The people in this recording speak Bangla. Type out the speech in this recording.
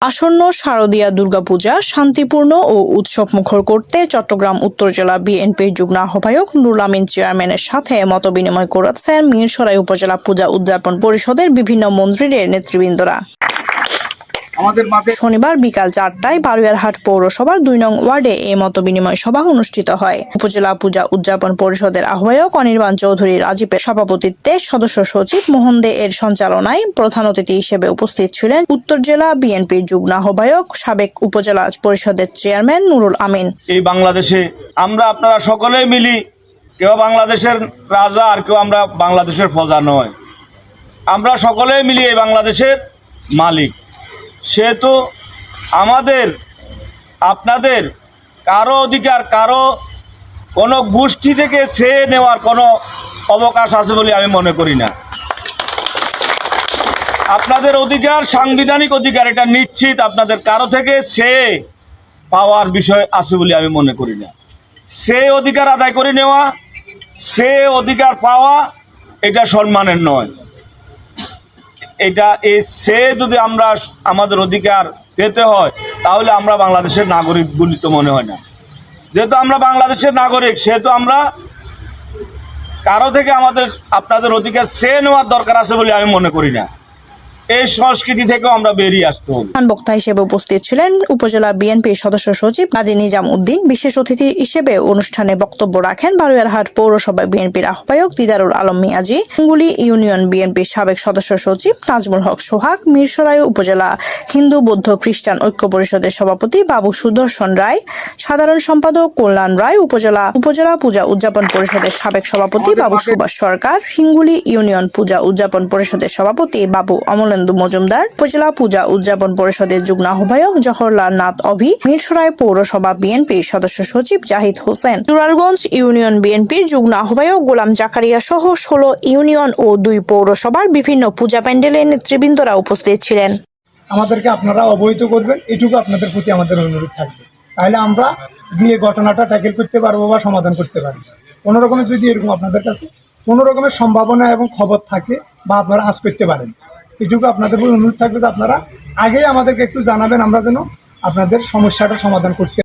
আসন্ন শারদীয়া দুর্গাপূজা শান্তিপূর্ণ ও উৎসবমুখর করতে চট্টগ্রাম উত্তর জেলা বিএনপির যুগ্ম আহ্বায়ক নুরুল আমিন চেয়ারম্যানের সাথে মতবিনিময় করেছেন মিরসরাই উপজেলা পূজা উদযাপন পরিষদের বিভিন্ন মন্ত্রীদের নেতৃবৃন্দরা। শনিবার বিকাল 4টায় বারুইয়ারহাট পৌরসভার 2 নং ওয়ার্ডে এই মতবিনিময় সভা অনুষ্ঠিত হয়। উপজেলা পূজা উদযাপন পরিষদের আহ্বায়ক অনির্বাণ চৌধুরী রাজীবের সভাপতিত্বে সদস্য সচিব মোহন দে এর সঞ্চালনায় প্রধান অতিথি হিসেবে উপস্থিত ছিলেন উত্তর জেলা বিএনপির যুগ্ম আহ্বায়ক সাবেক উপজেলা পরিষদের চেয়ারম্যান নুরুল আমিন। এই বাংলাদেশে আমরা আপনারা সকলেই মিলি, কেউ বাংলাদেশের রাজা আর কেউ আমরা বাংলাদেশের প্রজা নয়, আমরা সকলেই মিলি এই বাংলাদেশের মালিক। সেহেতু আমাদের আপনাদের কারো অধিকার কারো কোনো গোষ্ঠী থেকে ছেয়ে নেওয়ার কোনো অবকাশ আছে বলে আমি মনে করি না। আপনাদের অধিকার সাংবিধানিক অধিকার, এটা নিশ্চিত আপনাদের কারো থেকে ছেয়ে পাওয়ার বিষয় আছে বলে আমি মনে করি না। সে অধিকার আদায় করে নেওয়া, সে অধিকার পাওয়া এটা সম্মানের নয়। এটা সে যদি আমরা আমাদের অধিকার পেতে হয় তাহলে আমরা বাংলাদেশের নাগরিক বলে তো মনে হয় না। যেহেতু আমরা বাংলাদেশের নাগরিক, সেহেতু আমরা কারো থেকে আপনাদের অধিকার সে নেওয়ার দরকার আছে বলে আমি মনে করি না। এই সংস্কৃতি থেকেও আমরা বেরিয়ে আসতে হবে। বক্তা হিসেবে উপস্থিত ছিলেন উপজেলা বিএনপির সদস্য সচিব কাজী নিজাম উদ্দিন। বিশেষ অতিথি হিসেবে অনুষ্ঠানে বক্তব্য রাখেন বারুইয়ারহাট পৌরসভা বিএনপির আহ্বায়ক দিদারুল আলম মিয়াজি, হিঙ্গুলি ইউনিয়ন বিএনপির সাবেক সদস্য সচিব নাজমুল হক সোহাগ, মিরসরাই উপজেলা হিন্দু বৌদ্ধ খ্রিস্টান ঐক্য পরিষদের সভাপতি বাবু সুদর্শন রায়, সাধারণ সম্পাদক কল্যাণ রায়, উপজেলা পূজা উদযাপন পরিষদের সাবেক সভাপতি বাবু সুভাষ সরকার, হিঙ্গুলি ইউনিয়ন পূজা উদযাপন পরিষদের সভাপতি বাবু অমলেন্দু মজুমদার, উপজেলা পূজা উদযাপন পরিষদের যুগ্ম আহ্বায়ক জহরলাল নাথ অভি, মিরসরাই পৌরসভা বিএনপির সদস্য সচিব জাহিদ হোসেন, জুরারগঞ্জ ইউনিয়ন বিএনপির যুগ্ম আহ্বায়ক গোলাম জাকারিয়া সহ 16 ইউনিয়ন ও 2 পৌরসভার বিভিন্ন পূজা প্যান্ডেলের নেতৃবৃন্দরা উপস্থিত ছিলেন। আমাদেরকে আপনারা অবহিত করবেন, এটুকু আপনাদের প্রতি আমাদের অনুরোধ থাকবে। তাহলে আমরা গিয়ে ঘটনাটা ট্যাকেল করতে পারবো বা সমাধান করতে পারবো। কোনো রকমের যদি এরকম আপনাদের কাছে কোনো রকমের সম্ভাবনা এবং খবর থাকে বা আপনারা আজ করতে পারেন, এটুকু আপনাদের অনুরোধ থাকবে যে আপনারা আগেই আমাদেরকে একটু জানাবেন, আমরা যেন আপনাদের সমস্যাটা সমাধান করতে